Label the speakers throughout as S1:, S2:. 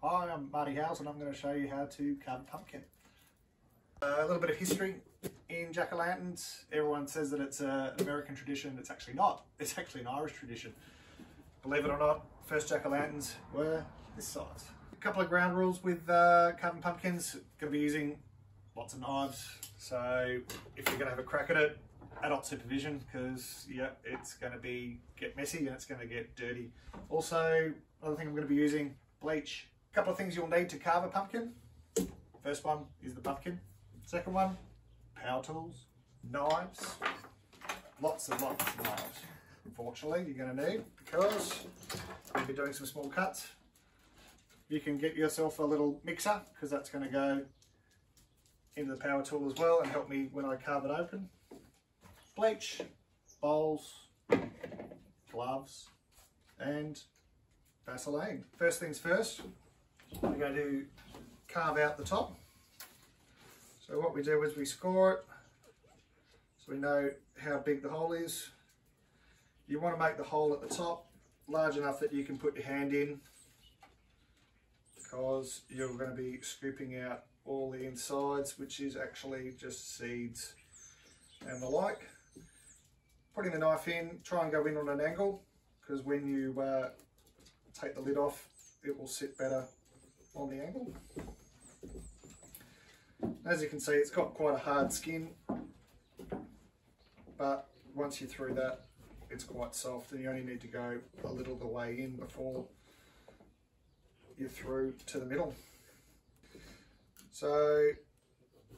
S1: Hi, I'm Marty Howells and I'm going to show you how to carve a pumpkin. A little bit of history in jack-o'-lanterns. Everyone says that it's an American tradition. It's actually not. It's actually an Irish tradition. Believe it or not, first jack-o'-lanterns were this size. A couple of ground rules with carving pumpkins. Going to be using lots of knives. So if you're going to have a crack at it, adult supervision, because yeah, it's going to get messy and it's going to get dirty. Also, another thing I'm going to be using, bleach. A couple of things you'll need to carve a pumpkin. First one is the pumpkin. Second one, power tools, knives, lots of knives. Unfortunately, you're going to need, because you'll be doing some small cuts. You can get yourself a little mixer, because that's going to go into the power tool as well and help me when I carve it open. Bleach, bowls, gloves, and Vaseline. First things first, we're going to carve out the top. So what we do is we score it so we know how big the hole is. You want to make the hole at the top large enough that you can put your hand in, because you're going to be scooping out all the insides, which is actually just seeds and the like. Putting the knife in, try and go in on an angle, because when you take the lid off, it will sit better on the angle. As you can see, it's got quite a hard skin, but once you're through that, it's quite soft, and you only need to go a little the way in before you're through to the middle. So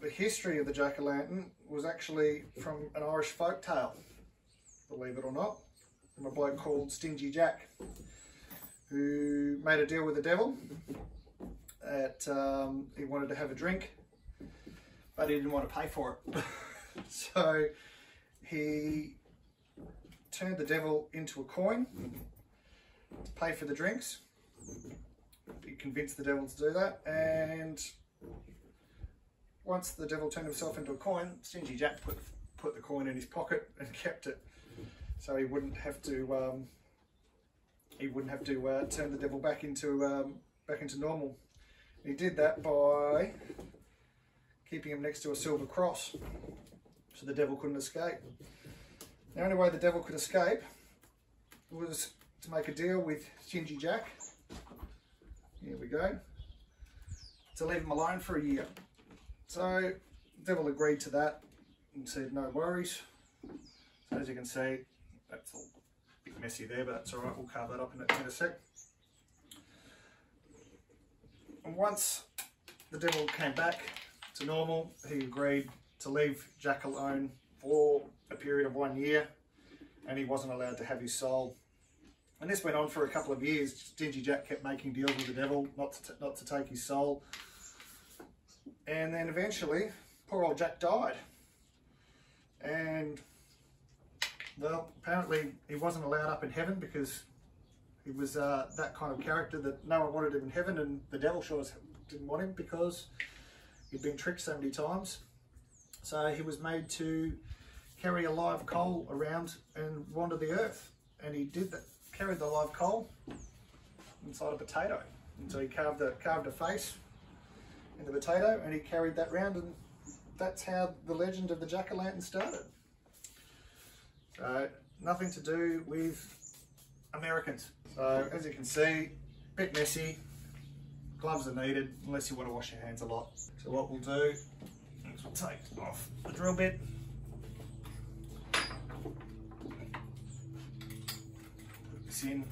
S1: the history of the jack-o'-lantern was actually from an Irish folk tale, believe it or not, from a bloke called Stingy Jack, who made a deal with the devil that he wanted to have a drink, but he didn't want to pay for it. So he turned the devil into a coin to pay for the drinks. He convinced the devil to do that, and once the devil turned himself into a coin, Stingy Jack put the coin in his pocket and kept it, so he wouldn't have to turn the devil back into normal. He did that by keeping him next to a silver cross, so the devil couldn't escape. The only way the devil could escape was to make a deal with Stingy Jack. Here we go. To leave him alone for a year. So the devil agreed to that and said no worries. So as you can see, that's all a bit messy there, but that's all right. We'll carve that up in a sec. And once the devil came back to normal, he agreed to leave Jack alone for a period of 1 year, and he wasn't allowed to have his soul. And this went on for a couple of years. Stingy Jack kept making deals with the devil not to take his soul. And then eventually, poor old Jack died. And, well, apparently he wasn't allowed up in heaven, because he was that kind of character that no one wanted him in heaven, and the devil sure didn't want him because he'd been tricked so many times. So he was made to carry a live coal around and wander the earth. And he did that, carried the live coal inside a potato. And so he carved a face in the potato, and he carried that round, and that's how the legend of the jack-o'-lantern started. So nothing to do with Americans. So as you can see, a bit messy. Gloves are needed unless you want to wash your hands a lot. So what we'll do is we'll take off the drill bit. Put this in.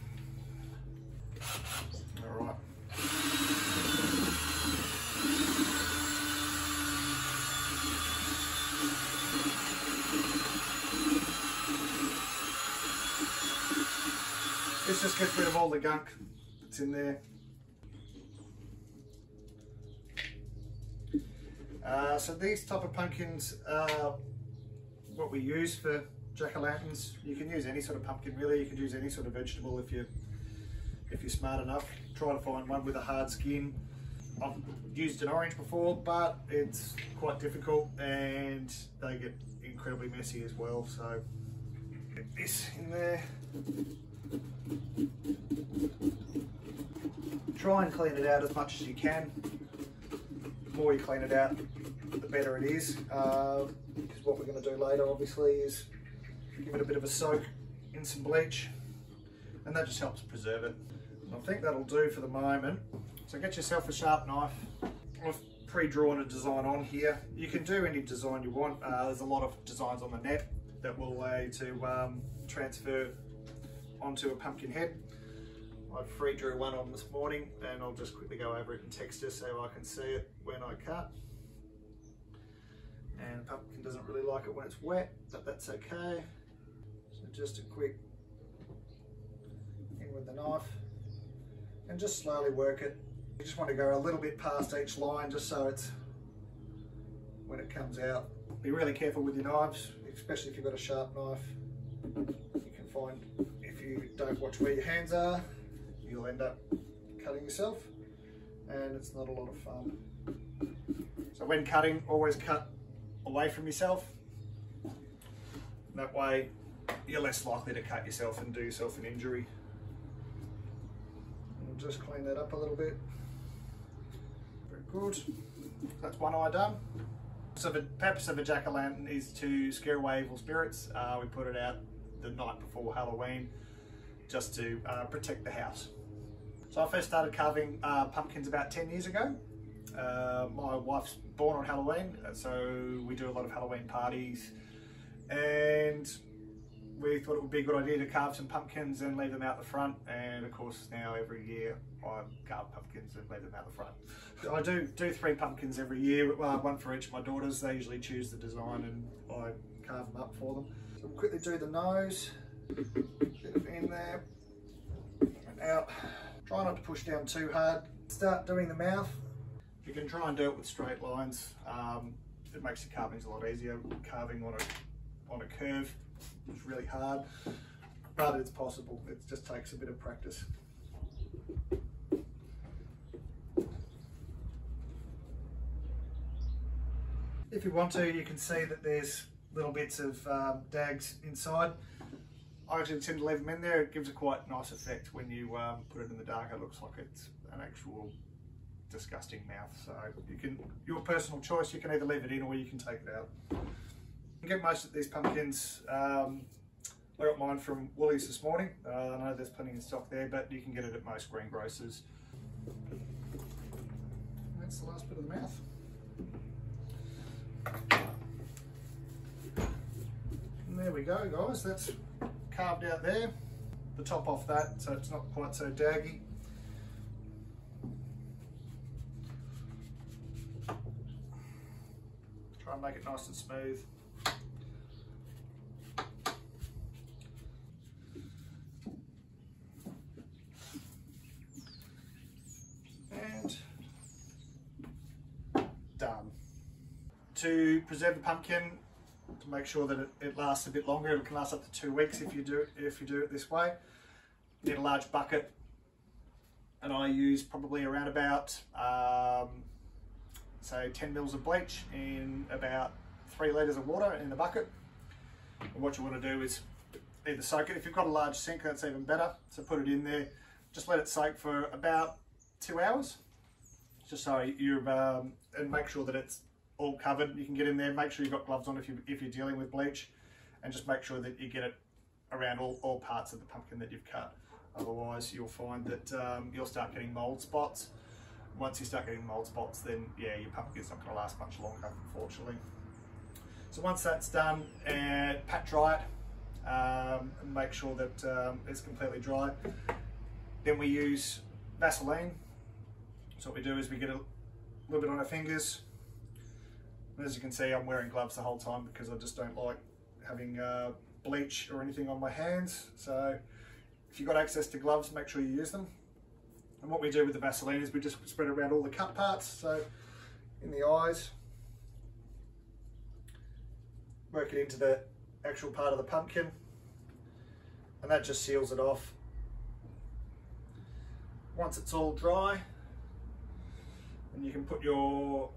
S1: All right. This just gets rid of all the gunk that's in there. So these type of pumpkins are what we use for jack-o'-lanterns. You can use any sort of pumpkin really. You can use any sort of vegetable if you're smart enough. Try to find one with a hard skin. I've used an orange before, but it's quite difficult and they get incredibly messy as well. So get this in there. Try and clean it out as much as you can. The more you clean it out, the better it is. Because what we're going to do later, obviously, is give it a bit of a soak in some bleach, and that just helps preserve it. And I think that'll do for the moment. So get yourself a sharp knife. I've pre-drawn a design on here. You can do any design you want. There's a lot of designs on the net that will allow you to transfer onto a pumpkin head. I pre-drew one on this morning, and I'll just quickly go over it in texture so I can see it when I cut. And the pumpkin doesn't really like it when it's wet, but that's okay. So just a quick in with the knife, and just slowly work it. You just want to go a little bit past each line, just so it's, when it comes out. Be really careful with your knives, especially if you've got a sharp knife. You can find, if you don't watch where your hands are, you'll end up cutting yourself, and it's not a lot of fun. So when cutting, always cut away from yourself. That way you're less likely to cut yourself and do yourself an injury. And just clean that up a little bit. Very good. That's one eye done. So the purpose of a jack-o'-lantern is to scare away evil spirits. We put it out the night before Halloween just to protect the house. So I first started carving pumpkins about 10 years ago. My wife's born on Halloween, so we do a lot of Halloween parties, and we thought it would be a good idea to carve some pumpkins and leave them out the front. And of course now every year I carve pumpkins and leave them out the front. I do 3 pumpkins every year, one for each of my daughters. They usually choose the design and I carve them up for them. So we'll quickly do the nose, bit of in there and out. Try not to push down too hard. Start doing the mouth. You can try and do it with straight lines. It makes your carvings a lot easier. Carving on a curve is really hard, but it's possible. It just takes a bit of practice. If you want to, you can see that there's little bits of dags inside. I actually tend to leave them in there. It gives a quite nice effect when you put it in the dark. It looks like it's an actual disgusting mouth. So you can, your personal choice, you can either leave it in or you can take it out. You can get most of these pumpkins. I got mine from Woolies this morning. I know there's plenty in stock there, but you can get it at most greengrocers. That's the last bit of the mouth. And there we go, guys. That's carved out there. The top off that, so it's not quite so daggy. Try and make it nice and smooth. And done. To preserve the pumpkin, to make sure that it lasts a bit longer, it can last up to 2 weeks if you do it this way. You need a large bucket, and I use probably around about say 10 mils of bleach in about 3 litres of water in the bucket. And what you want to do is either soak it. If you've got a large sink, that's even better. So put it in there, just let it soak for about 2 hours, just so and make sure that it's all covered. You can get in there, make sure you've got gloves on if you're dealing with bleach, and just make sure that you get it around all parts of the pumpkin that you've cut. Otherwise you'll find that you'll start getting mold spots. Once you start getting mold spots, then yeah, your pumpkin's not going to last much longer, unfortunately. So once that's done, and pat dry it, and make sure that it's completely dry. Then we use Vaseline. So what we do is we get a little bit on our fingers. And as you can see, I'm wearing gloves the whole time because I just don't like having bleach or anything on my hands. So if you've got access to gloves, make sure you use them. And what we do with the Vaseline is we just spread it around all the cut parts. So in the eyes, work it into the actual part of the pumpkin, and that just seals it off. Once it's all dry, and you can put your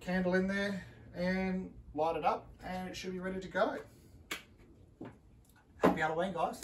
S1: candle in there and light it up, and it should be ready to go. Happy Halloween, guys.